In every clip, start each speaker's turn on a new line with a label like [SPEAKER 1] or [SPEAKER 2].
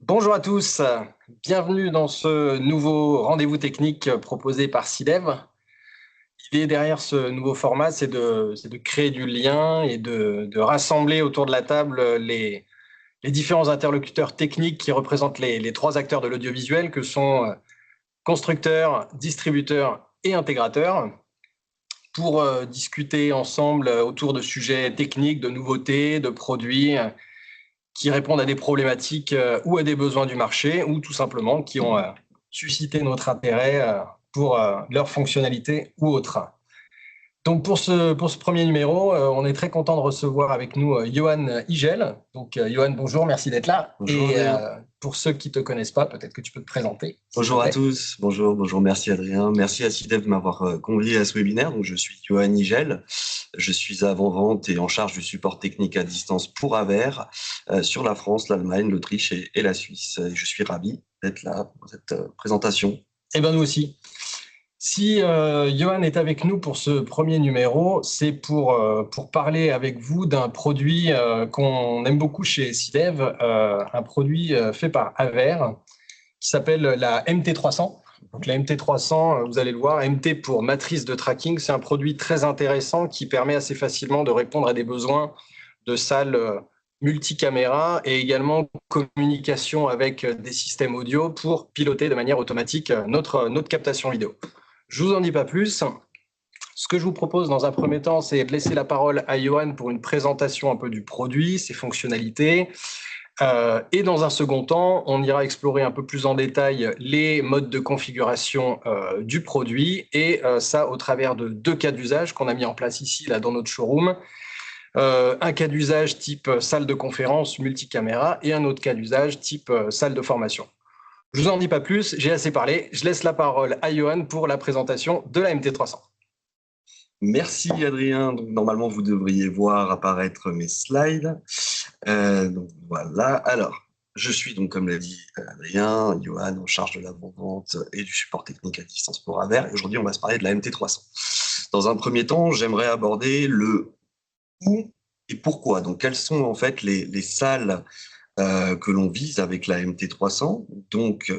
[SPEAKER 1] Bonjour à tous, bienvenue dans ce nouveau rendez-vous technique proposé par SIDEV. L'idée derrière ce nouveau format, c'est de créer du lien et de rassembler autour de la table les différents interlocuteurs techniques qui représentent les trois acteurs de l'audiovisuel que sont constructeurs, distributeurs et intégrateurs pour discuter ensemble autour de sujets techniques, de nouveautés, de produits qui répondent à des problématiques ou à des besoins du marché ou tout simplement qui ont suscité notre intérêt pour leur fonctionnalité ou autre. Donc pour ce premier numéro, on est très content de recevoir avec nous Johan Igel. Donc Johan, bonjour, merci d'être là.
[SPEAKER 2] Bonjour
[SPEAKER 1] Et
[SPEAKER 2] Adrien.
[SPEAKER 1] pour ceux qui ne te connaissent pas, peut-être que tu peux te présenter, s'il te
[SPEAKER 2] Bonjour à
[SPEAKER 1] plaît.
[SPEAKER 2] tous. Bonjour, merci Adrien. Merci à CIDEV de m'avoir convié à ce webinaire. Donc, je suis Johan Nigel. Je suis avant-vente et en charge du support technique à distance pour Aver sur la France, l'Allemagne, l'Autriche et la Suisse. Et je suis ravi d'être là pour cette présentation.
[SPEAKER 1] Eh bien nous aussi. Si Johan est avec nous pour ce premier numéro, c'est pour parler avec vous d'un produit qu'on aime beaucoup chez SIDEV, un produit fait par Aver qui s'appelle la MT300. Donc la MT300, vous allez le voir, MT pour matrice de tracking, c'est un produit très intéressant qui permet assez facilement de répondre à des besoins de salles multicaméra et également communication avec des systèmes audio pour piloter de manière automatique notre captation vidéo. Je ne vous en dis pas plus. Ce que je vous propose dans un premier temps, c'est de laisser la parole à Johan pour une présentation un peu du produit, ses fonctionnalités. Et dans un second temps, on ira explorer un peu plus en détail les modes de configuration du produit et ça au travers de deux cas d'usage qu'on a mis en place ici là, dans notre showroom. Un cas d'usage type salle de conférence multicaméra et un autre cas d'usage type salle de formation. Je ne vous en dis pas plus, j'ai assez parlé. Je laisse la parole à Johan pour la présentation de la MT300.
[SPEAKER 2] Merci Adrien. Donc, normalement, vous devriez voir apparaître mes slides. Donc voilà. Alors, je suis donc, comme l'a dit Adrien, Johan, en charge de l'avant-vente et du support technique à distance pour Aver. Et aujourd'hui, on va se parler de la MT300. Dans un premier temps, j'aimerais aborder le où et pourquoi. Donc, quelles sont en fait les salles que l'on vise avec la MT300. Donc,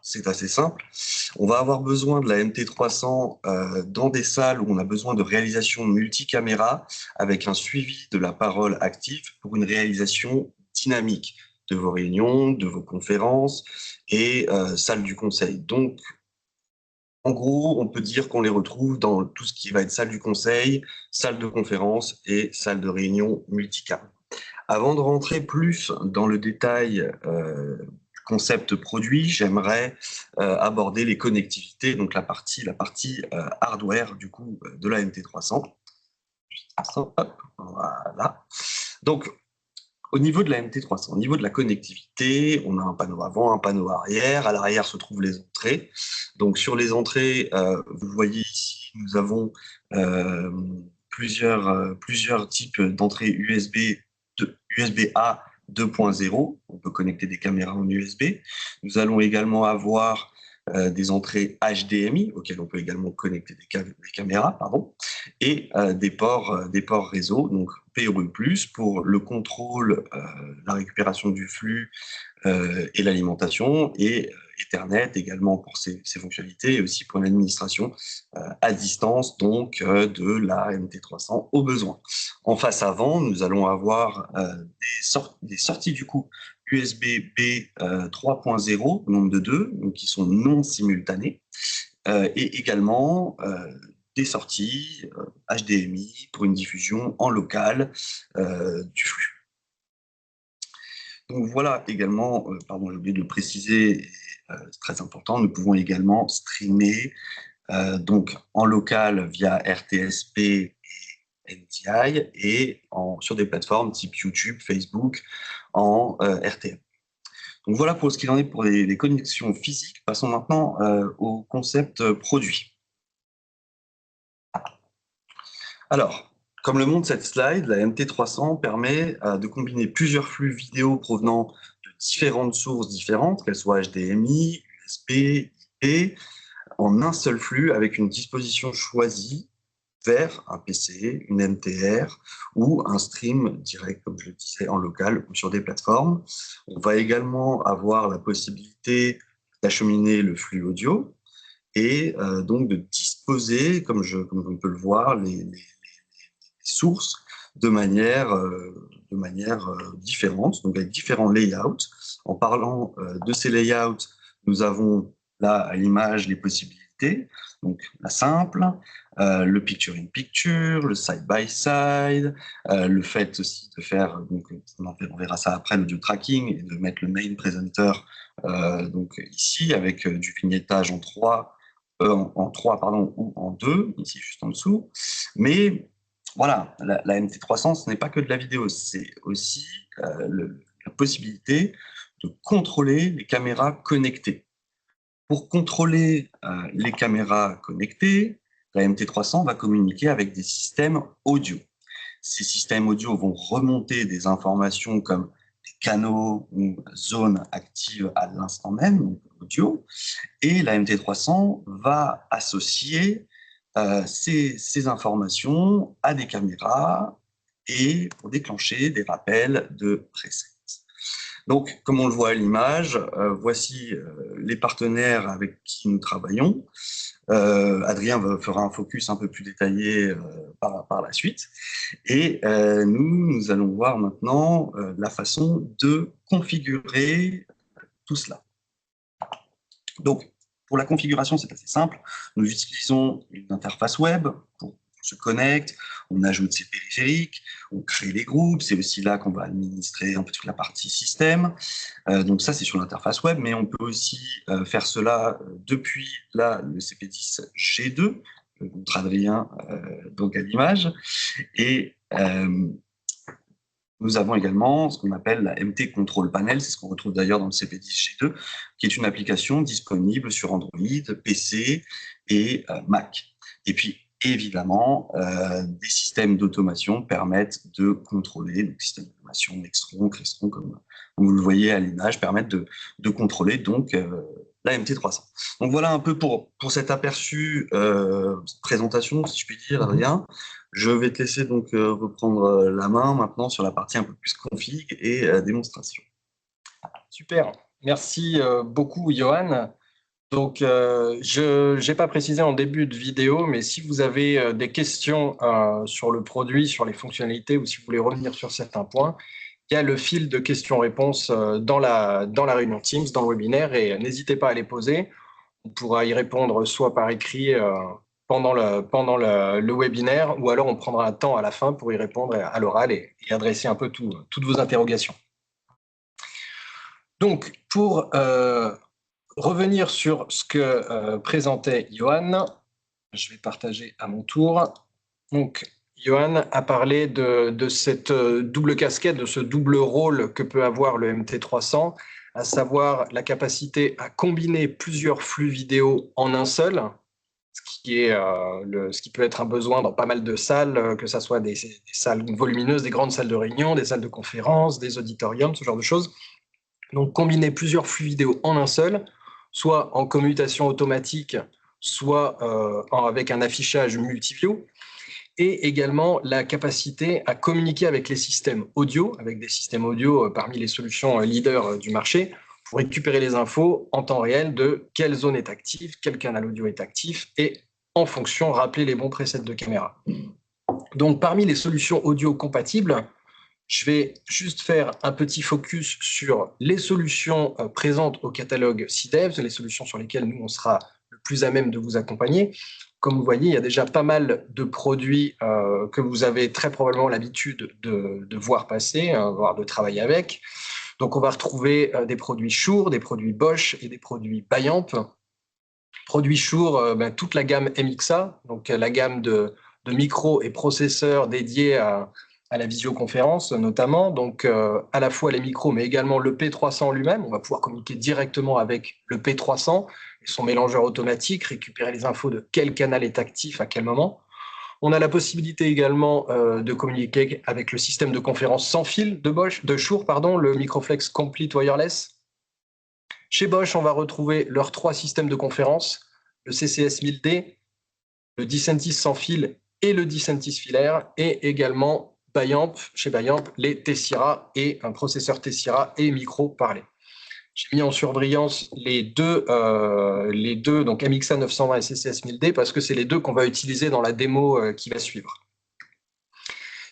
[SPEAKER 2] c'est assez simple. On va avoir besoin de la MT300 dans des salles où on a besoin de réalisation multicaméra avec un suivi de la parole active pour une réalisation dynamique de vos réunions, de vos conférences et salles du conseil. Donc, en gros, on peut dire qu'on les retrouve dans tout ce qui va être salle du conseil, salle de conférence et salle de réunion multicam. Avant de rentrer plus dans le détail du concept produit, j'aimerais aborder les connectivités, donc la partie hardware du coup de la MT300. Hop, voilà. Donc, au niveau de la MT300, au niveau de la connectivité, on a un panneau avant, un panneau arrière. À l'arrière se trouvent les entrées. Donc, sur les entrées, vous voyez ici, nous avons plusieurs types d'entrées USB-A 2.0. On peut connecter des caméras en USB. Nous allons également avoir des entrées HDMI auxquelles on peut également connecter des caméras, pardon, et des ports réseau, donc PoE+, pour le contrôle, la récupération du flux et l'alimentation, et Ethernet également pour ses fonctionnalités, et aussi pour l'administration à distance donc de la MT300 au besoin. En face avant, nous allons avoir des sorties du coup USB-B 3.0, nombre de 2, donc qui sont non simultanées, et également des sorties HDMI pour une diffusion en local du flux. Donc voilà également, pardon, j'ai oublié de le préciser, c'est très important, nous pouvons également streamer donc en local via RTSP et NTI et sur des plateformes type YouTube, Facebook en RTM. Donc voilà pour ce qu'il en est pour les connexions physiques. Passons maintenant au concept produit. Alors, comme le montre cette slide, la MT300 permet de combiner plusieurs flux vidéo provenant de différentes sources différentes, qu'elles soient HDMI, USB, IP, en un seul flux avec une disposition choisie vers un PC, une MTR ou un stream direct, comme je le disais, en local ou sur des plateformes. On va également avoir la possibilité d'acheminer le flux audio et donc de disposer, comme on peut le voir, les sources de manière différente, donc avec différents layouts. En parlant de ces layouts, nous avons là à l'image les possibilités, donc la simple, le picture-in-picture, le side-by-side, le fait aussi de faire, donc, on verra ça après, l'audio tracking et de mettre le main presenter donc ici avec du vignettage en 3, pardon, ou en 2, ici juste en dessous. Mais voilà, la MT300, ce n'est pas que de la vidéo, c'est aussi la possibilité de contrôler les caméras connectées. Pour contrôler les caméras connectées, la MT300 va communiquer avec des systèmes audio. Ces systèmes audio vont remonter des informations comme des canaux ou zones actives à l'instant même, donc audio, et la MT300 va associer ces informations à des caméras et pour déclencher des rappels de presets. Donc, comme on le voit à l'image, voici les partenaires avec qui nous travaillons. Adrien fera un focus un peu plus détaillé par la suite. Et nous allons voir maintenant la façon de configurer tout cela. Donc, pour la configuration, c'est assez simple. Nous utilisons une interface web pour se connecter, on ajoute ses périphériques, on crée des groupes, c'est aussi là qu'on va administrer un peu toute la partie système. Donc ça, c'est sur l'interface web, mais on peut aussi faire cela depuis là, le CP10 G2, notre Adrien donc à l'image. Et nous avons également ce qu'on appelle la MT Control Panel, c'est ce qu'on retrouve d'ailleurs dans le CP10G2, qui est une application disponible sur Android, PC et Mac. Et puis, évidemment, des systèmes d'automation permettent de contrôler, donc systèmes d'automation, Nextron, Crestron, comme vous le voyez à l'image, permettent de contrôler donc la MT300. Donc voilà un peu pour cet aperçu, cette présentation, si je puis dire, Adrien. Je vais te laisser donc reprendre la main maintenant sur la partie un peu plus config et démonstration.
[SPEAKER 1] Super, merci beaucoup Johan. Donc, je n'ai pas précisé en début de vidéo, mais si vous avez des questions sur le produit, sur les fonctionnalités, ou si vous voulez revenir sur certains points, il y a le fil de questions-réponses dans la réunion Teams, dans le webinaire, et n'hésitez pas à les poser. On pourra y répondre soit par écrit pendant le webinaire, ou alors on prendra un temps à la fin pour y répondre à l'oral et adresser un peu toutes vos interrogations. Donc, pour revenir sur ce que présentait Johan, je vais partager à mon tour. Donc, Johan a parlé de cette double casquette, de ce double rôle que peut avoir le MT300, à savoir la capacité à combiner plusieurs flux vidéo en un seul, ce qui peut être un besoin dans pas mal de salles, que ce soit des salles volumineuses, des grandes salles de réunion, des salles de conférence, des auditoriums, ce genre de choses. Donc, combiner plusieurs flux vidéo en un seul, soit en commutation automatique, soit avec un affichage multiview, et également la capacité à communiquer avec les systèmes audio, avec des systèmes audio parmi les solutions leaders du marché, pour récupérer les infos en temps réel de quelle zone est active, quel canal audio est actif, et en fonction, rappeler les bons presets de caméra. Donc, parmi les solutions audio compatibles, je vais juste faire un petit focus sur les solutions présentes au catalogue CDEVS, les solutions sur lesquelles nous, on sera le plus à même de vous accompagner. Comme vous voyez, il y a déjà pas mal de produits que vous avez très probablement l'habitude de voir passer, voire de travailler avec. Donc, on va retrouver des produits Shure, des produits Bosch et des produits Bayamp. Produits Shure, toute la gamme MXA, donc la gamme de micros et processeurs dédiés à la visioconférence notamment, donc à la fois les micros, mais également le P300 lui-même. On va pouvoir communiquer directement avec le P300 et son mélangeur automatique, récupérer les infos de quel canal est actif à quel moment. On a la possibilité également de communiquer avec le système de conférence sans fil de Shure, le Microflex Complete Wireless. Chez Bosch, on va retrouver leurs 3 systèmes de conférence, le CCS 1000D, le Disentis sans fil et le Dicentis filaire, et également chez Bayamp, les Tessira et un processeur Tessira et micro parlé. J'ai mis en surbrillance les deux, donc MXA 920 et CCS 1000D, parce que c'est les deux qu'on va utiliser dans la démo qui va suivre.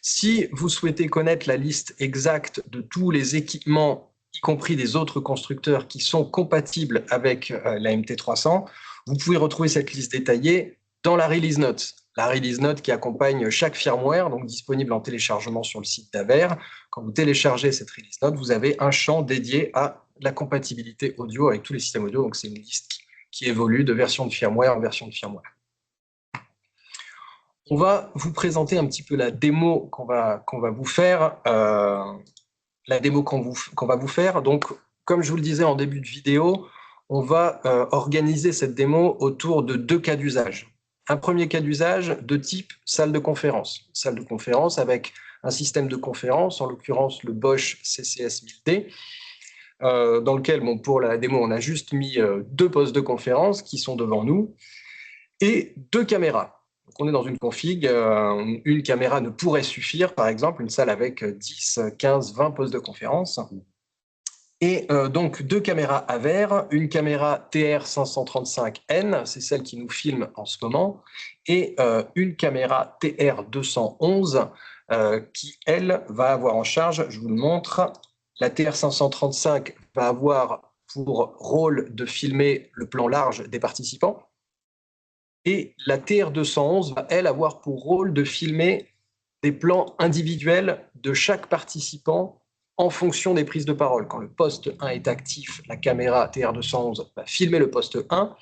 [SPEAKER 1] Si vous souhaitez connaître la liste exacte de tous les équipements, y compris des autres constructeurs qui sont compatibles avec la MT300, vous pouvez retrouver cette liste détaillée dans la release note. La release note qui accompagne chaque firmware, donc disponible en téléchargement sur le site d'Aver. Quand vous téléchargez cette release note, vous avez un champ dédié à la compatibilité audio avec tous les systèmes audio. Donc c'est une liste qui évolue de version de firmware en version de firmware. On va vous présenter un petit peu la démo qu'on va vous faire. La démo qu'on va vous faire. Donc, comme je vous le disais en début de vidéo, on va organiser cette démo autour de deux cas d'usage. Un premier cas d'usage de type salle de conférence. Salle de conférence avec un système de conférence, en l'occurrence le Bosch CCS 1000D, dans lequel, bon, pour la démo, on a juste mis deux postes de conférence qui sont devant nous et deux caméras. Donc on est dans une config, une caméra ne pourrait suffire, par exemple, une salle avec 10, 15, 20 postes de conférence. Et donc deux caméras Aver, une caméra TR535N, c'est celle qui nous filme en ce moment, et une caméra TR211 qui, elle, va avoir en charge, je vous le montre, la TR535 va avoir pour rôle de filmer le plan large des participants, et la TR211 va, elle, avoir pour rôle de filmer des plans individuels de chaque participant en fonction des prises de parole. Quand le poste 1 est actif, la caméra TR211 va filmer le poste 1.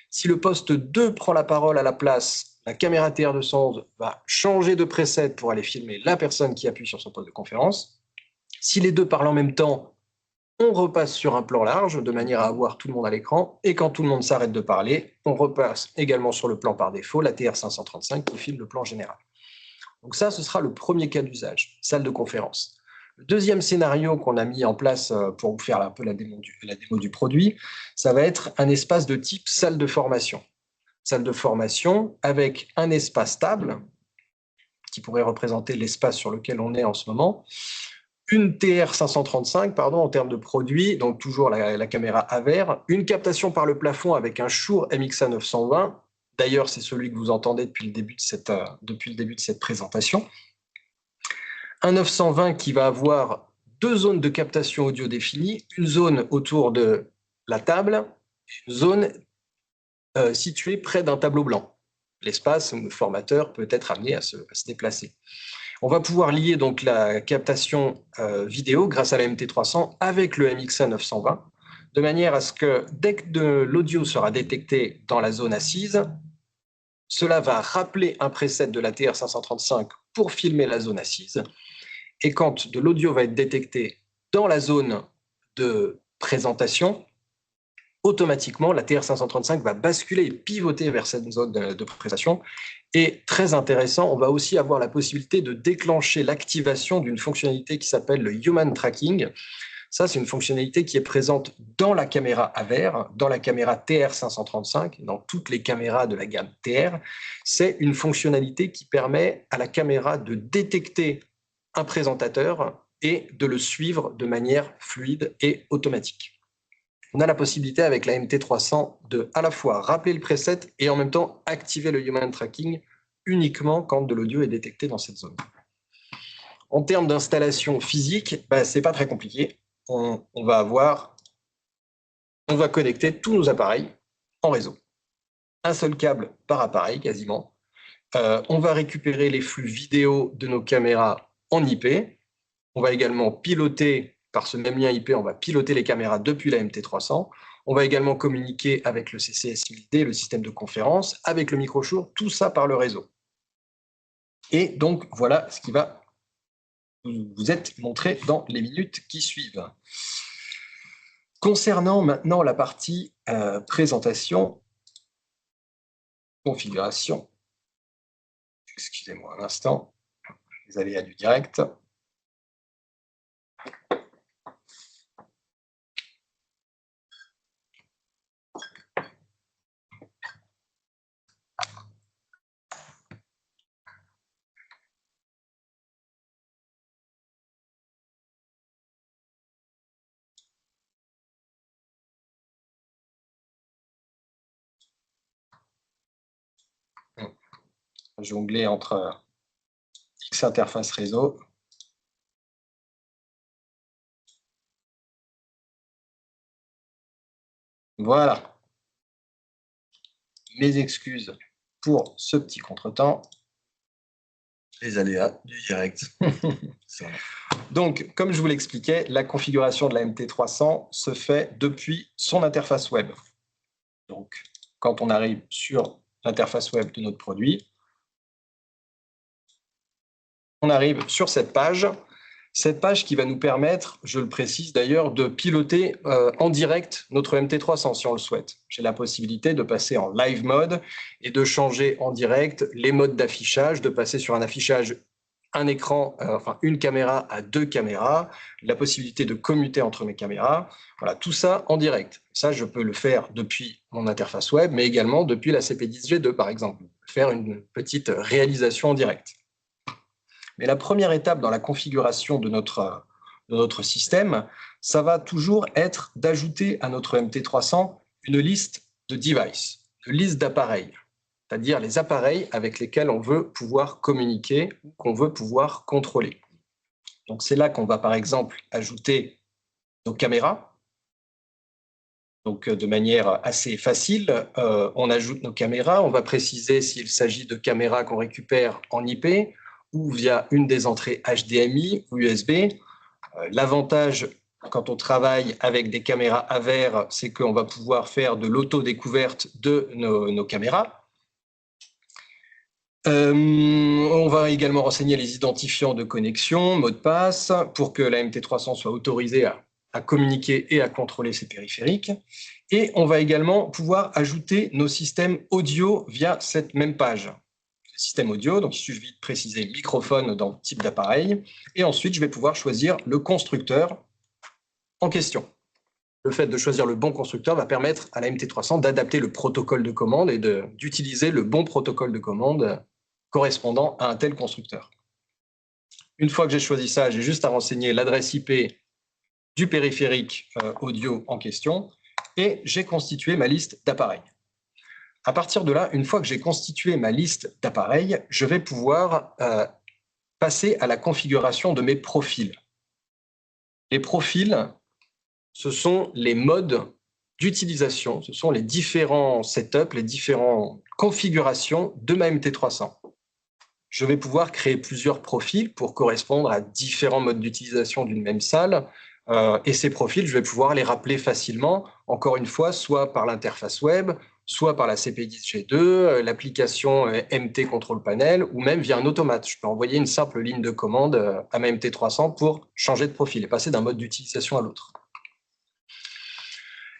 [SPEAKER 1] Si le poste 2 prend la parole à la place, la caméra TR211 va changer de preset pour aller filmer la personne qui appuie sur son poste de conférence. Si les deux parlent en même temps, on repasse sur un plan large de manière à avoir tout le monde à l'écran. Et quand tout le monde s'arrête de parler, on repasse également sur le plan par défaut, la TR535 qui filme le plan général. Donc ça, ce sera le premier cas d'usage, salle de conférence. Le deuxième scénario qu'on a mis en place pour vous faire un peu la démo du produit, ça va être un espace de type salle de formation. Salle de formation avec un espace table, qui pourrait représenter l'espace sur lequel on est en ce moment, une TR535, pardon, en termes de produit, donc toujours la caméra Aver, une captation par le plafond avec un Shure MXA 920. D'ailleurs, c'est celui que vous entendez depuis le début de cette présentation. Un 920 qui va avoir deux zones de captation audio définies, une zone autour de la table, une zone située près d'un tableau blanc. L'espace où le formateur peut être amené à se déplacer. On va pouvoir lier donc la captation vidéo grâce à la MT300 avec le MXA 920, de manière à ce que dès que l'audio sera détecté dans la zone assise, cela va rappeler un preset de la TR535 pour filmer la zone assise. Et quand de l'audio va être détecté dans la zone de présentation, automatiquement, la TR535 va basculer et pivoter vers cette zone de présentation. Et très intéressant, on va aussi avoir la possibilité de déclencher l'activation d'une fonctionnalité qui s'appelle le Human Tracking. Ça, c'est une fonctionnalité qui est présente dans la caméra Aver, dans la caméra TR535, dans toutes les caméras de la gamme TR. C'est une fonctionnalité qui permet à la caméra de détecter un présentateur et de le suivre de manière fluide et automatique. On a la possibilité avec la MT300 de à la fois rappeler le preset et en même temps activer le Human Tracking uniquement quand de l'audio est détecté dans cette zone. En termes d'installation physique, c'est pas très compliqué. On va connecter tous nos appareils en réseau. Un seul câble par appareil quasiment. On va récupérer les flux vidéo de nos caméras en IP. On va également piloter, par ce même lien IP, on va piloter les caméras depuis la MT300. On va également communiquer avec le CCS 1000D, le système de conférence, avec le micro Shure, tout ça par le réseau. Et donc, voilà ce qui va vous être montré dans les minutes qui suivent. Concernant maintenant la partie présentation, configuration, excusez-moi un instant, les aléas du direct. jongler entre X interface réseau. Voilà. Mes excuses pour ce petit contretemps.
[SPEAKER 2] Les aléas du direct. Ça.
[SPEAKER 1] Donc, comme je vous l'expliquais, la configuration de la MT300 se fait depuis son interface web. Donc, quand on arrive sur l'interface web de notre produit, on arrive sur cette page qui va nous permettre, je le précise d'ailleurs, de piloter en direct notre MT300 si on le souhaite. J'ai la possibilité de passer en live mode et de changer en direct les modes d'affichage, de passer sur un affichage un écran, une caméra à 2 caméras, la possibilité de commuter entre mes caméras, voilà, tout ça en direct. Ça, je peux le faire depuis mon interface web, mais également depuis la CP10G2, par exemple, faire une petite réalisation en direct. Mais la première étape dans la configuration de notre système, ça va toujours être d'ajouter à notre MT300 une liste de devices, une liste d'appareils, c'est-à-dire les appareils avec lesquels on veut pouvoir communiquer ou qu'on veut pouvoir contrôler. Donc c'est là qu'on va par exemple ajouter nos caméras. Donc de manière assez facile, on ajoute nos caméras, on va préciser s'il s'agit de caméras qu'on récupère en IP ou via une des entrées HDMI ou USB. L'avantage quand on travaille avec des caméras AVR, c'est qu'on va pouvoir faire de l'auto-découverte de nos caméras. On va également renseigner les identifiants de connexion, mot de passe, pour que la MT300 soit autorisée à communiquer et à contrôler ses périphériques. Et on va également pouvoir ajouter nos systèmes audio via cette même page. Système audio, donc il suffit de préciser microphone dans le type d'appareil. Et ensuite, je vais pouvoir choisir le constructeur en question. Le fait de choisir le bon constructeur va permettre à la MT300 d'adapter le protocole de commande et d'utiliser le bon protocole de commande correspondant à un tel constructeur. Une fois que j'ai choisi ça, j'ai juste à renseigner l'adresse IP du périphérique audio en question et j'ai constitué ma liste d'appareils. À partir de là, une fois que j'ai constitué ma liste d'appareils, je vais pouvoir passer à la configuration de mes profils. Les profils, ce sont les modes d'utilisation, ce sont les différents setups, les différentes configurations de ma MT300. Je vais pouvoir créer plusieurs profils pour correspondre à différents modes d'utilisation d'une même salle. Et ces profils, je vais pouvoir les rappeler facilement, encore une fois, soit par l'interface web, soit par la CP10G2, l'application MT Control Panel, ou même via un automate. Je peux envoyer une simple ligne de commande à ma MT300 pour changer de profil et passer d'un mode d'utilisation à l'autre.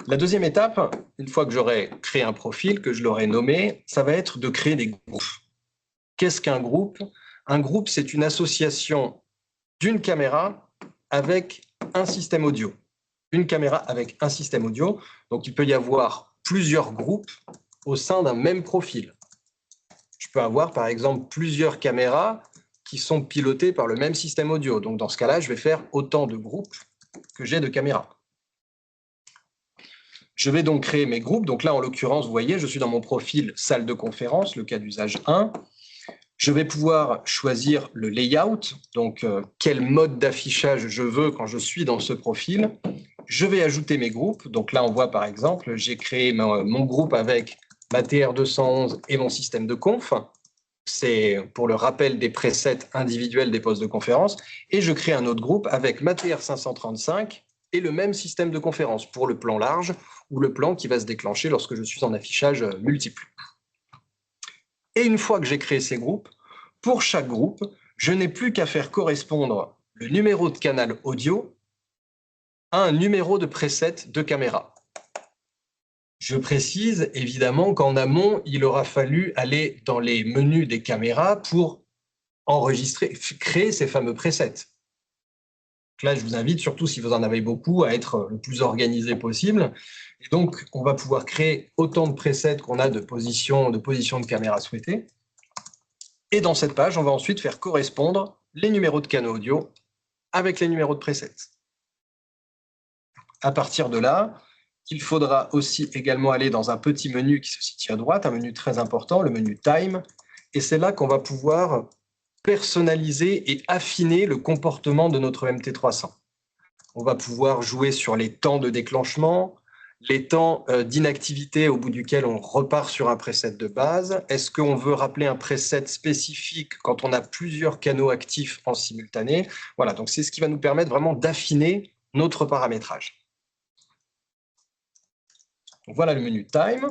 [SPEAKER 1] La deuxième étape, une fois que j'aurai créé un profil, que je l'aurai nommé, ça va être de créer des groupes. Qu'est-ce qu'un groupe? Un groupe, c'est une association d'une caméra avec un système audio. Une caméra avec un système audio. Donc, il peut y avoir plusieurs groupes au sein d'un même profil. Je peux avoir, par exemple, plusieurs caméras qui sont pilotées par le même système audio. Donc, dans ce cas-là, je vais faire autant de groupes que j'ai de caméras. Je vais donc créer mes groupes. Donc là, en l'occurrence, vous voyez, je suis dans mon profil salle de conférence, le cas d'usage 1. Je vais pouvoir choisir le layout, donc quel mode d'affichage je veux quand je suis dans ce profil. Je vais ajouter mes groupes. Donc là, on voit par exemple, j'ai créé mon groupe avec ma TR211 et mon système de conf. C'est pour le rappel des presets individuels des postes de conférence. Et je crée un autre groupe avec ma TR535 et le même système de conférence pour le plan large ou le plan qui va se déclencher lorsque je suis en affichage multiple. Et une fois que j'ai créé ces groupes, pour chaque groupe, je n'ai plus qu'à faire correspondre le numéro de canal audio à un numéro de preset de caméra. Je précise évidemment qu'en amont, il aura fallu aller dans les menus des caméras pour enregistrer, créer ces fameux presets. Là, je vous invite, surtout si vous en avez beaucoup, à être le plus organisé possible. Et donc, on va pouvoir créer autant de presets qu'on a de positions de caméra souhaitées. Et dans cette page, on va ensuite faire correspondre les numéros de canaux audio avec les numéros de presets. À partir de là, il faudra aussi également aller dans un petit menu qui se situe à droite, un menu très important, le menu Time, Et c'est là qu'on va pouvoir personnaliser et affiner le comportement de notre MT300. On va pouvoir jouer sur les temps de déclenchement, les temps d'inactivité au bout duquel on repart sur un preset de base. Est-ce qu'on veut rappeler un preset spécifique quand on a plusieurs canaux actifs en simultané? Voilà, donc c'est ce qui va nous permettre vraiment d'affiner notre paramétrage. Donc voilà le menu Time.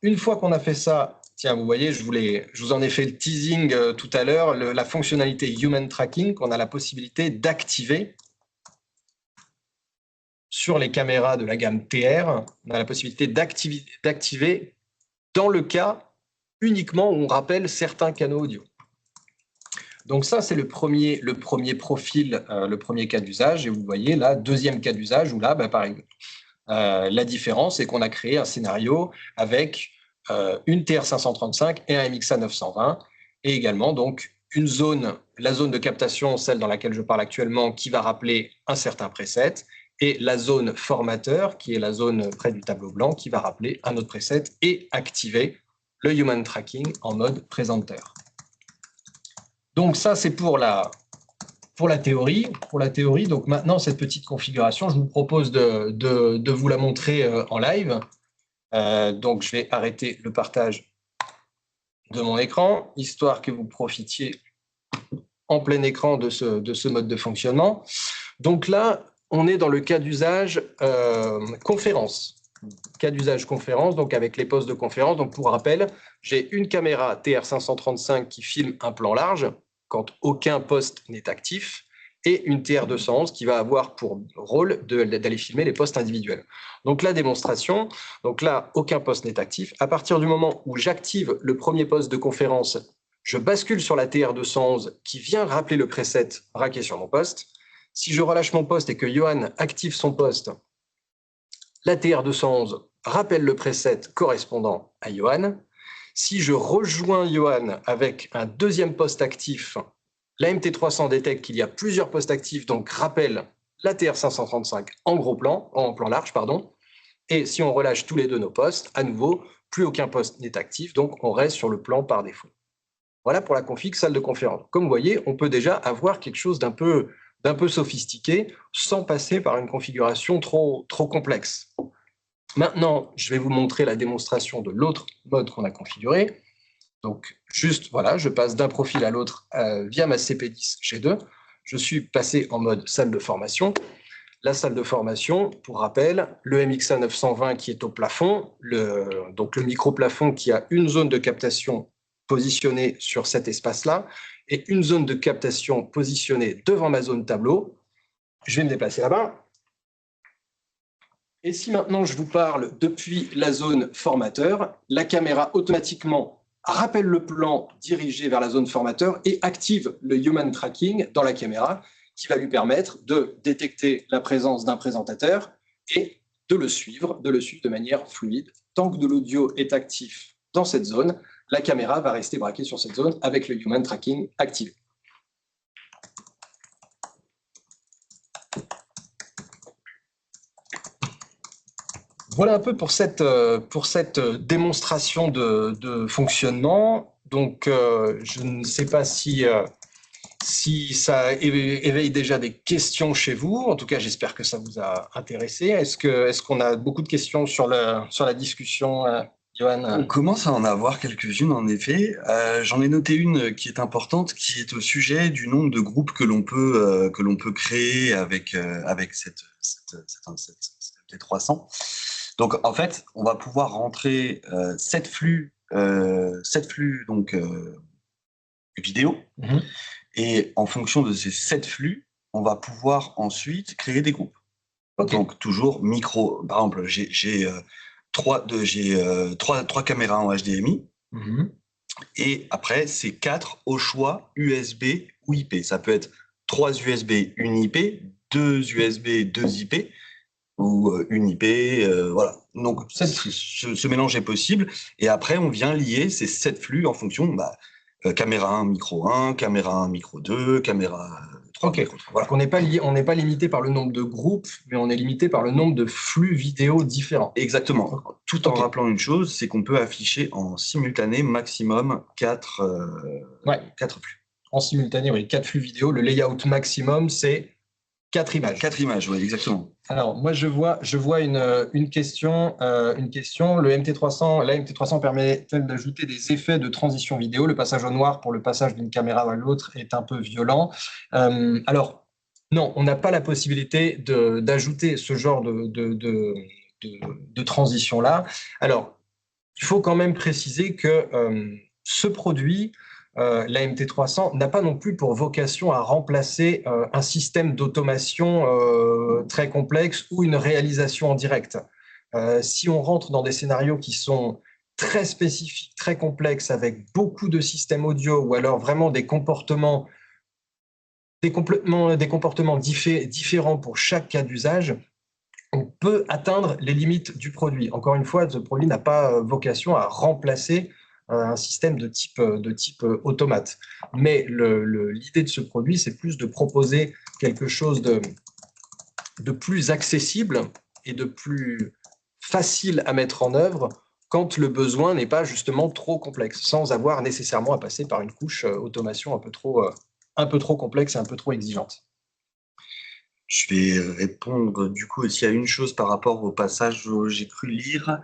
[SPEAKER 1] Une fois qu'on a fait ça, tiens, vous voyez, je vous en ai fait le teasing tout à l'heure, la fonctionnalité Human Tracking qu'on a la possibilité d'activer sur les caméras de la gamme TR. On a la possibilité d'activer dans le cas uniquement où on rappelle certains canaux audio. Donc ça, c'est le premier profil, le premier cas d'usage. Et vous voyez là, deuxième cas d'usage, où là, par exemple, la différence, c'est qu'on a créé un scénario avec une TR535 et un MXA 920, et également donc une zone, la zone de captation, celle dans laquelle je parle actuellement, qui va rappeler un certain preset, et la zone formateur, qui est la zone près du tableau blanc, qui va rappeler un autre preset et activer le Human Tracking en mode présenteur. Donc ça, c'est pour la théorie. Pour la théorie, donc maintenant, cette petite configuration, je vous propose de vous la montrer en live. Donc, je vais arrêter le partage de mon écran, histoire que vous profitiez en plein écran de ce mode de fonctionnement. Donc là, on est dans le cas d'usage conférence. Cas d'usage conférence, donc avec les postes de conférence. Donc pour rappel, j'ai une caméra TR535 qui filme un plan large quand aucun poste n'est actif, et une TR211 qui va avoir pour rôle d'aller filmer les postes individuels. Donc la démonstration, donc là, aucun poste n'est actif. À partir du moment où j'active le premier poste de conférence, je bascule sur la TR211 qui vient rappeler le preset raqué sur mon poste. Si je relâche mon poste et que Johan active son poste, la TR211 rappelle le preset correspondant à Johan. Si je rejoins Johan avec un deuxième poste actif, la MT300 détecte qu'il y a plusieurs postes actifs, donc rappelle la TR535 en plan large, pardon. Et si on relâche tous les deux nos postes, à nouveau, plus aucun poste n'est actif, donc on reste sur le plan par défaut. Voilà pour la config salle de conférence. Comme vous voyez, on peut déjà avoir quelque chose d'un peu sophistiqué sans passer par une configuration trop complexe. Maintenant, je vais vous montrer la démonstration de l'autre mode qu'on a configuré. Donc, juste, voilà, je passe d'un profil à l'autre via ma CP10 G2. Je suis passé en mode salle de formation. La salle de formation, pour rappel, le MXA 920 qui est au plafond, donc le micro-plafond qui a une zone de captation positionnée sur cet espace-là et une zone de captation positionnée devant ma zone tableau. Je vais me déplacer là-bas. Et si maintenant je vous parle depuis la zone formateur, la caméra automatiquement rappelle le plan dirigé vers la zone formateur et active le Human Tracking dans la caméra qui va lui permettre de détecter la présence d'un présentateur et de le suivre de manière fluide. Tant que de l'audio est actif dans cette zone, la caméra va rester braquée sur cette zone avec le Human Tracking activé. Voilà un peu pour cette démonstration de fonctionnement. Donc, je ne sais pas si ça éveille déjà des questions chez vous. En tout cas, j'espère que ça vous a intéressé. Est-ce qu'on a beaucoup de questions sur la discussion, Johan?
[SPEAKER 2] On commence à en avoir quelques-unes, en effet. J'en ai noté une qui est importante, qui est au sujet du nombre de groupes que l'on peut créer avec cette MT300. Donc, en fait, on va pouvoir rentrer 7 flux donc, vidéo.
[SPEAKER 1] Mm-hmm.
[SPEAKER 2] Et en fonction de ces 7 flux, on va pouvoir ensuite créer des groupes. Okay. Donc, toujours micro. Par exemple, j'ai 3 caméras en HDMI.
[SPEAKER 1] Mm-hmm.
[SPEAKER 2] Et après, c'est 4 au choix USB ou IP. Ça peut être 3 USB, une IP, 2 USB, 2 IP, ou une IP, voilà. Donc, ce mélange est possible. Et après, on vient lier ces 7 flux en fonction, caméra 1, micro 1, caméra 1, micro 2, caméra
[SPEAKER 1] Ok, voilà. Donc on n'est pas limité par le nombre de groupes, mais on est limité par le nombre de flux vidéo différents.
[SPEAKER 2] Exactement. Tout en rappelant une chose, c'est qu'on peut afficher en simultané maximum 4 flux.
[SPEAKER 1] En simultané, oui, 4 flux vidéo. Le layout maximum, c'est 4 images.
[SPEAKER 2] 4 images, oui, exactement.
[SPEAKER 1] Alors, moi, je vois une question. La MT300 permet d'ajouter des effets de transition vidéo. Le passage au noir pour le passage d'une caméra à l'autre est un peu violent. Alors, non, on n'a pas la possibilité d'ajouter ce genre de transition-là. Alors, il faut quand même préciser que ce produit, la MT300, n'a pas non plus pour vocation à remplacer un système d'automation très complexe ou une réalisation en direct. Si on rentre dans des scénarios qui sont très spécifiques, très complexes, avec beaucoup de systèmes audio ou alors vraiment des comportements différents pour chaque cas d'usage, on peut atteindre les limites du produit. Encore une fois, ce produit n'a pas vocation à remplacer un système de type automate. Mais l'idée de ce produit, c'est plus de proposer quelque chose de plus accessible et de plus facile à mettre en œuvre quand le besoin n'est pas justement trop complexe, sans avoir nécessairement à passer par une couche automation un peu trop complexe et un peu trop exigeante.
[SPEAKER 2] Je vais répondre du coup aussi à une chose par rapport au passage où j'ai cru lire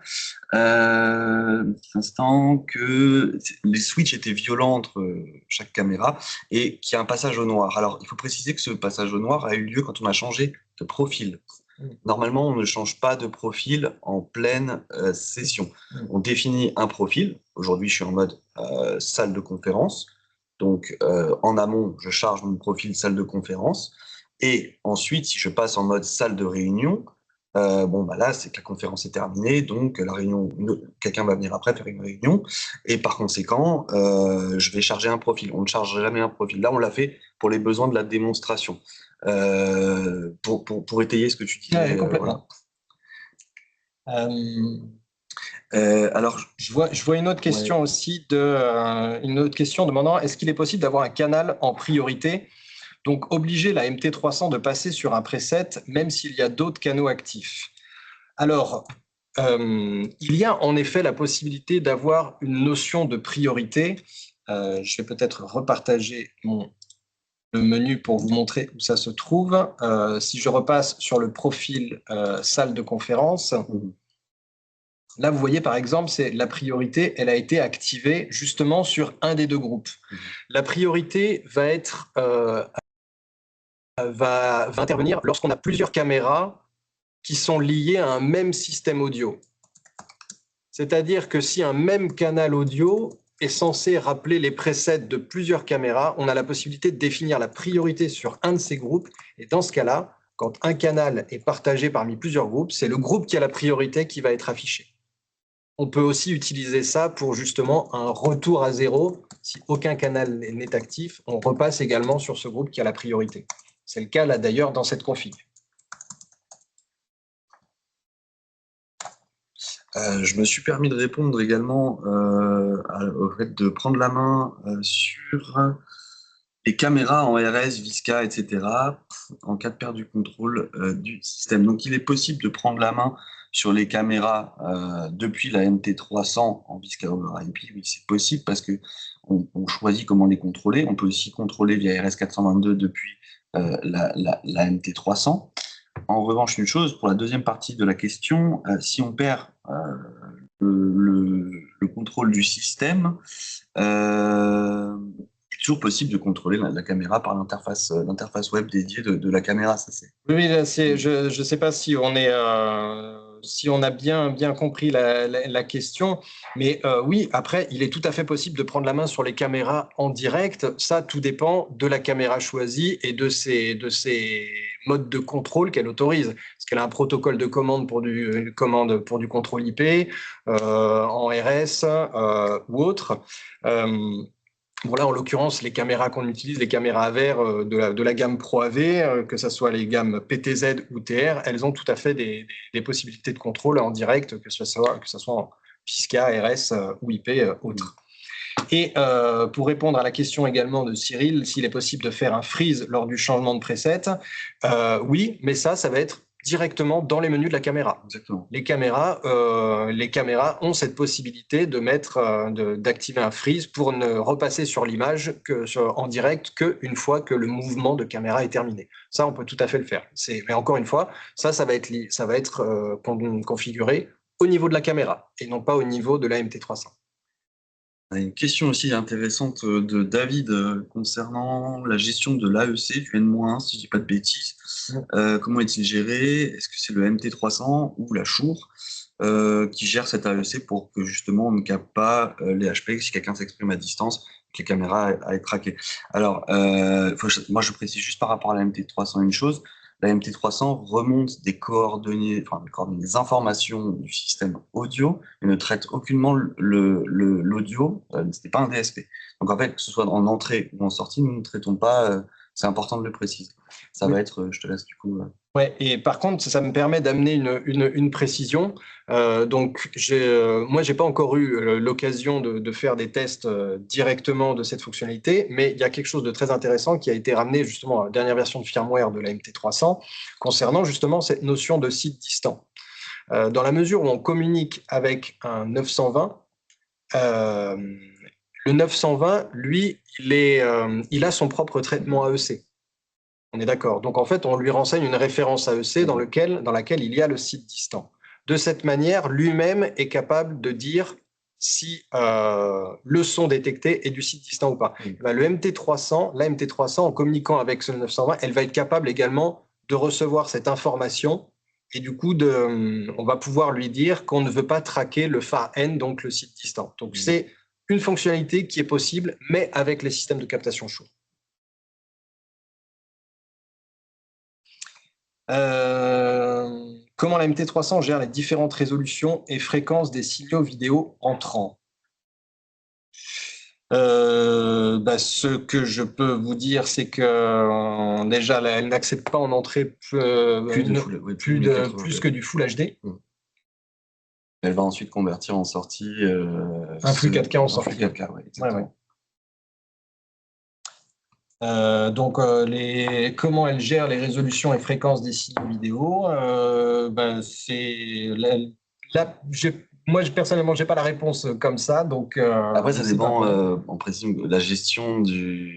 [SPEAKER 2] un petit instant que les switches étaient violents entre chaque caméra et qu'il y a un passage au noir. Alors, il faut préciser que ce passage au noir a eu lieu quand on a changé de profil. Normalement, on ne change pas de profil en pleine session. On définit un profil. Aujourd'hui, je suis en mode salle de conférence. Donc, en amont, je charge mon profil salle de conférence. Et ensuite, si je passe en mode salle de réunion, là, c'est que la conférence est terminée, donc la réunion, quelqu'un va venir après faire une réunion, et par conséquent, je vais charger un profil. On ne charge jamais un profil. Là, on l'a fait pour les besoins de la démonstration, pour étayer ce que tu disais.
[SPEAKER 1] Ouais, complètement.
[SPEAKER 2] Alors,
[SPEAKER 1] je vois une autre question aussi, une autre question demandant est-ce qu'il est possible d'avoir un canal en priorité? Donc, obliger la MT300 de passer sur un preset, même s'il y a d'autres canaux actifs. Alors, il y a en effet la possibilité d'avoir une notion de priorité. Je vais peut-être repartager le menu pour vous montrer où ça se trouve. Si je repasse sur le profil salle de conférence, là, vous voyez, par exemple, c'est la priorité, elle a été activée justement sur un des deux groupes. La priorité va intervenir lorsqu'on a plusieurs caméras qui sont liées à un même système audio. C'est-à-dire que si un même canal audio est censé rappeler les presets de plusieurs caméras, on a la possibilité de définir la priorité sur un de ces groupes. Et dans ce cas-là, quand un canal est partagé parmi plusieurs groupes, c'est le groupe qui a la priorité qui va être affiché. On peut aussi utiliser ça pour justement un retour à zéro. Si aucun canal n'est actif, on repasse également sur ce groupe qui a la priorité. C'est le cas là d'ailleurs dans cette config.
[SPEAKER 2] Je me suis permis de répondre également au fait de prendre la main sur les caméras en RS, Visca, etc. en cas de perte du contrôle du système. Donc, il est possible de prendre la main sur les caméras depuis la MT300 en Visca over IP. Oui, c'est possible parce que on choisit comment les contrôler. On peut aussi contrôler via RS422 depuis la MT300. En revanche, une chose, pour la deuxième partie de la question, si on perd le contrôle du système, il est toujours possible de contrôler la caméra par l'interface web dédiée de la caméra. Ça,
[SPEAKER 1] oui, je ne sais pas si on a bien compris la question, mais oui, après, il est tout à fait possible de prendre la main sur les caméras en direct. Ça, tout dépend de la caméra choisie et de ses modes de contrôle qu'elle autorise. Est-ce qu'elle a un protocole de commande pour du contrôle IP, en RS ou autre. Voilà, en l'occurrence, les caméras qu'on utilise, les caméras AVR de la gamme Pro AV, que ce soit les gammes PTZ ou TR, elles ont tout à fait des possibilités de contrôle en direct, que ce soit en Pisca, RS ou IP autre. Et pour répondre à la question également de Cyril, s'il est possible de faire un freeze lors du changement de preset, oui, mais ça va être directement dans les menus de la caméra.
[SPEAKER 2] Exactement.
[SPEAKER 1] Les caméras ont cette possibilité de d'activer un freeze pour ne repasser sur l'image en direct qu'une fois que le mouvement de caméra est terminé. Ça, on peut tout à fait le faire. Mais encore une fois, ça va être configuré au niveau de la caméra et non pas au niveau de la MT300.
[SPEAKER 2] Une question aussi intéressante de David concernant la gestion de l'AEC du N-1, si je ne dis pas de bêtises. Comment est-il géré? Est-ce que c'est le MT300 ou la Shure qui gère cet AEC pour que justement on ne capte pas les HP si quelqu'un s'exprime à distance, que les caméras aient traqué? Alors, moi je précise juste par rapport à la MT300 une chose. La MT300 remonte des coordonnées, des informations du système audio et ne traite aucunement l'audio. Ce n'est pas un DSP. Donc en fait, que ce soit en entrée ou en sortie, nous ne traitons pas. C'est important de le préciser. Ça va être, je te laisse du coup.
[SPEAKER 1] Ouais, et par contre, ça me permet d'amener une précision. Donc, moi, j'ai pas encore eu l'occasion de faire des tests directement de cette fonctionnalité, mais il y a quelque chose de très intéressant qui a été ramené justement à la dernière version de firmware de la MT300 concernant justement cette notion de site distant. Dans la mesure où on communique avec un 920, le 920, lui, il a son propre traitement AEC. On est d'accord. Donc, en fait, on lui renseigne une référence AEC dans laquelle il y a le site distant. De cette manière, lui-même est capable de dire si le son détecté est du site distant ou pas. La MT300, en communiquant avec ce 920, elle va être capable également de recevoir cette information et du coup, on va pouvoir lui dire qu'on ne veut pas traquer le far end, donc le site distant. Donc, c'est une fonctionnalité qui est possible, mais avec les systèmes de captation Shure. Comment la MT300 gère les différentes résolutions et fréquences des signaux vidéo entrants? Ce que je peux vous dire, c'est que déjà, elle n'accepte pas en entrée plus que du Full HD.
[SPEAKER 2] Elle va ensuite convertir en sortie
[SPEAKER 1] un flux 4K en sortie.
[SPEAKER 2] Flux 4K, ouais, exactement.
[SPEAKER 1] Donc, comment elle gère les résolutions et fréquences des signaux vidéo? Moi, personnellement, je n'ai pas la réponse comme ça. Donc,
[SPEAKER 2] après, ça dépend, en principe, de la gestion de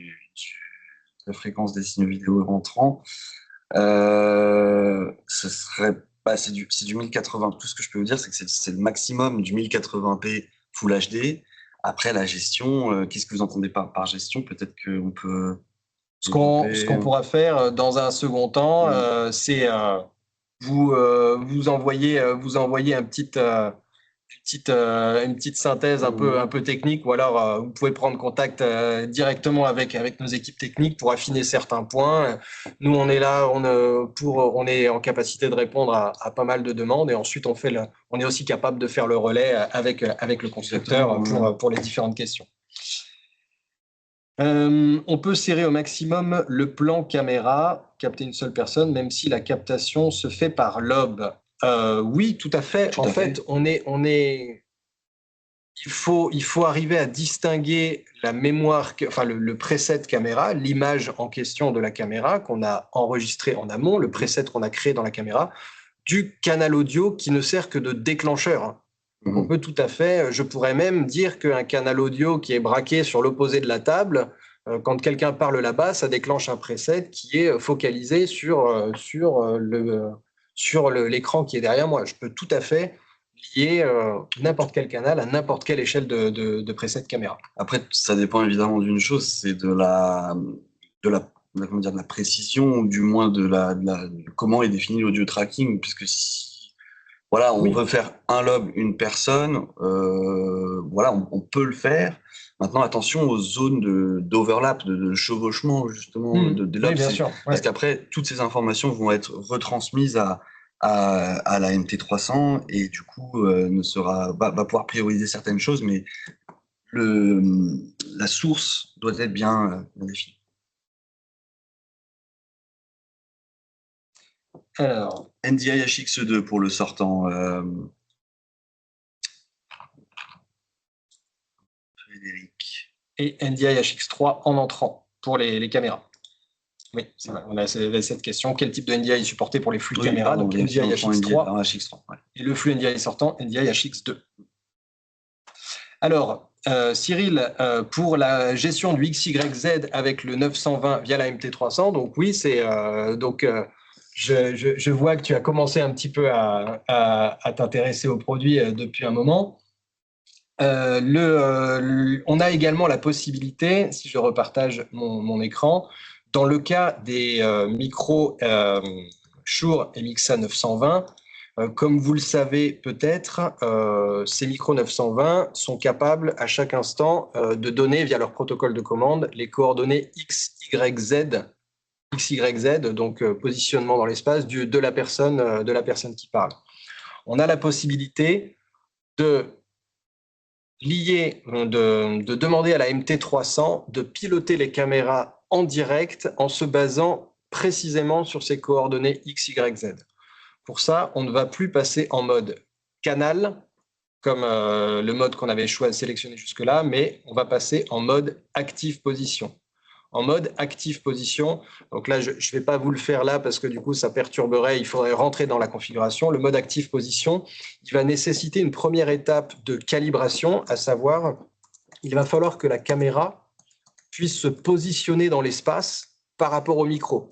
[SPEAKER 2] la fréquence des signaux vidéo entrants. Ce serait, c'est du 1080. Tout ce que je peux vous dire, c'est que c'est le maximum du 1080p Full HD. Après, la gestion, qu'est-ce que vous entendez par gestion? Peut-être qu'on peut...
[SPEAKER 1] Ce qu'on pourra faire dans un second temps, c'est vous envoyer une petite synthèse un peu technique, ou alors vous pouvez prendre contact directement avec nos équipes techniques pour affiner certains points. Nous, on est là, on est en capacité de répondre à pas mal de demandes, et ensuite on est aussi capable de faire le relais avec le constructeur pour les différentes questions. On peut serrer au maximum le plan caméra, capter une seule personne, même si la captation se fait par lobe. Oui, tout à fait. En fait, il faut arriver à distinguer la mémoire, le preset caméra, l'image en question de la caméra qu'on a enregistrée en amont, le preset qu'on a créé dans la caméra, du canal audio qui ne sert que de déclencheur. Donc on peut tout à fait, je pourrais même dire qu'un canal audio qui est braqué sur l'opposé de la table, quand quelqu'un parle là-bas, ça déclenche un preset qui est focalisé sur l'écran qui est derrière moi. Je peux tout à fait lier n'importe quel canal à n'importe quelle échelle de preset caméra.
[SPEAKER 2] Après, ça dépend évidemment d'une chose, c'est de la précision, ou du moins de comment est défini l'audio tracking, puisque si on veut faire un lobe, une personne, on peut le faire. Maintenant, attention aux zones d'overlap, de chevauchement, justement, de lobes.
[SPEAKER 1] Oui, bien sûr.
[SPEAKER 2] Parce qu'après, toutes ces informations vont être retransmises à la MT300 et du coup, va pouvoir prioriser certaines choses, mais la source doit être bien définie.
[SPEAKER 1] Alors,
[SPEAKER 2] NDI HX2 pour le sortant. Frédéric.
[SPEAKER 1] et NDI HX3 en entrant pour les caméras. Oui, c'est vrai. On a cette question. Quel type de NDI est supporté pour les flux de caméras? Donc NDI HX3 et le flux NDI sortant, NDI HX2. Alors, Cyril, pour la gestion du XYZ avec le 920 via la MT300, donc oui, c'est je vois que tu as commencé un petit peu à t'intéresser au produit depuis un moment. On a également la possibilité, si je repartage mon écran, dans le cas des micros Shure MXA 920, comme vous le savez peut-être, ces micros 920 sont capables à chaque instant de donner via leur protocole de commande les coordonnées XYZ, donc positionnement dans l'espace de la personne qui parle. On a la possibilité de demander à la MT300 de piloter les caméras en direct en se basant précisément sur ces coordonnées XYZ. Pour ça, on ne va plus passer en mode canal, comme le mode qu'on avait sélectionné jusque-là, mais on va passer en mode active position. En mode active position, donc là, je ne vais pas vous le faire là parce que du coup, ça perturberait, il faudrait rentrer dans la configuration. Le mode active position, il va nécessiter une première étape de calibration, à savoir, il va falloir que la caméra puisse se positionner dans l'espace par rapport au micro,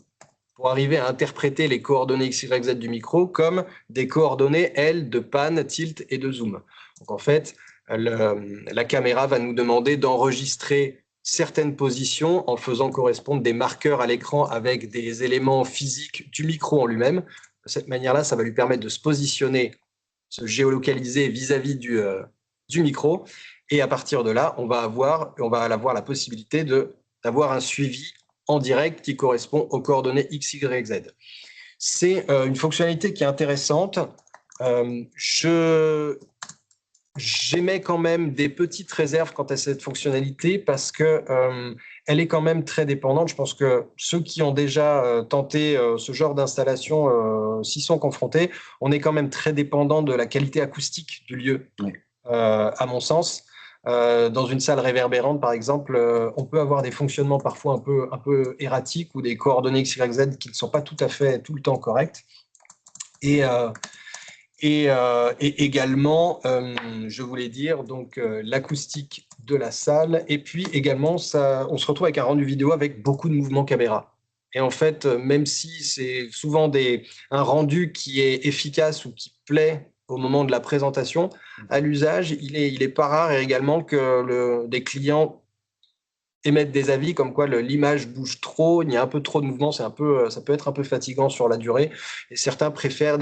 [SPEAKER 1] pour arriver à interpréter les coordonnées XYZ du micro comme des coordonnées, elles, de pan, tilt et de zoom. Donc en fait, la caméra va nous demander d'enregistrer certaines positions en faisant correspondre des marqueurs à l'écran avec des éléments physiques du micro en lui-même. De cette manière-là, ça va lui permettre de se positionner, se géolocaliser vis-à-vis du micro. Et à partir de là, on va avoir la possibilité d'avoir un suivi en direct qui correspond aux coordonnées XYZ. C'est une fonctionnalité qui est intéressante. J'émets quand même des petites réserves quant à cette fonctionnalité parce que elle est quand même très dépendante. Je pense que ceux qui ont déjà tenté ce genre d'installation s'y sont confrontés. On est quand même très dépendant de la qualité acoustique du lieu, oui. À mon sens. Dans une salle réverbérante, par exemple, on peut avoir des fonctionnements parfois un peu erratiques ou des coordonnées XYZ qui ne sont pas tout à fait tout le temps correctes. Et également, je voulais dire, donc l'acoustique de la salle. Et puis également, on se retrouve avec un rendu vidéo avec beaucoup de mouvements caméra. Et en fait, même si c'est souvent un rendu qui est efficace ou qui plaît au moment de la présentation, à l'usage, il est pas rare également que des clients émettent des avis comme quoi l'image bouge trop, il y a un peu trop de mouvement, ça peut être un peu fatigant sur la durée. Et certains préfèrent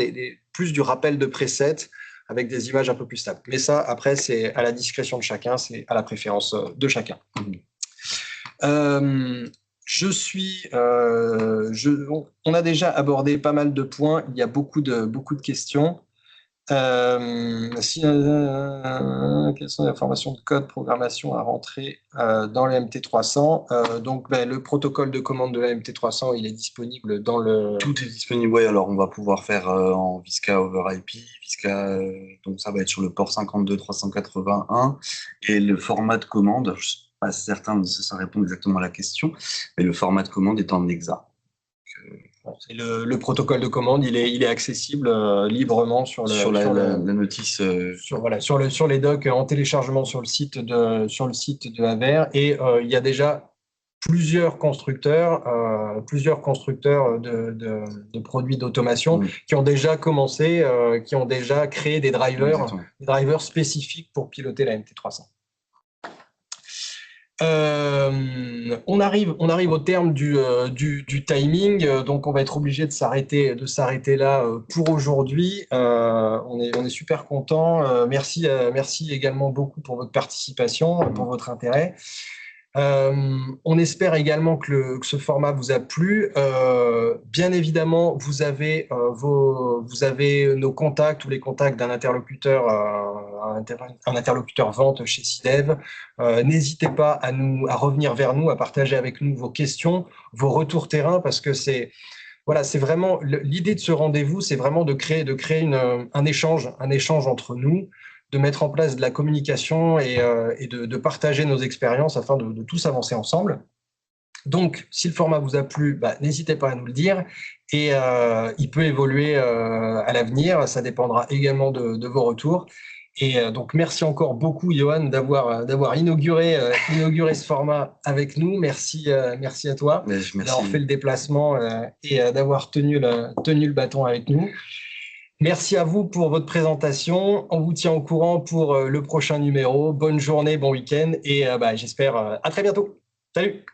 [SPEAKER 1] plus du rappel de presets avec des images un peu plus stables. Mais ça, après, c'est à la discrétion de chacun, c'est à la préférence de chacun. On a déjà abordé pas mal de points, il y a beaucoup de questions. Quelles sont les informations de code programmation à rentrer dans le MT300? Donc, le protocole de commande de la MT300, il est disponible dans le...
[SPEAKER 2] Tout est disponible, oui. Alors, on va pouvoir faire en VISCA over IP, VISCA, donc ça va être sur le port 52.381. Et le format de commande, je ne suis pas certain de si ça répond exactement à la question, mais le format de commande est en hexa.
[SPEAKER 1] Le protocole de commande, il est accessible librement sur
[SPEAKER 2] la notice,
[SPEAKER 1] sur les docs en téléchargement sur le site de Aver. Et il y a déjà plusieurs constructeurs de produits d'automation qui ont déjà commencé, qui ont déjà créé des drivers spécifiques pour piloter la MT300. On arrive au terme du timing, donc on va être obligé de s'arrêter là pour aujourd'hui. On est super content. Merci également beaucoup pour votre participation, pour votre intérêt. On espère également que ce format vous a plu. Bien évidemment, vous avez nos contacts ou les contacts d'un interlocuteur, un interlocuteur vente chez SIDEV. N'hésitez pas à revenir vers nous, à partager avec nous vos questions, vos retours terrain, parce que c'est vraiment l'idée de ce rendez-vous, c'est vraiment de créer un échange entre nous, de mettre en place de la communication et de partager nos expériences afin de tous avancer ensemble. Donc, si le format vous a plu, n'hésitez pas à nous le dire et il peut évoluer à l'avenir. Ça dépendra également de vos retours. Et donc, merci encore beaucoup, Johan, d'avoir inauguré ce format avec nous. Merci à toi d'avoir fait le déplacement et d'avoir tenu le bâton avec nous. Merci à vous pour votre présentation. On vous tient au courant pour le prochain numéro. Bonne journée, bon week-end et j'espère à très bientôt. Salut!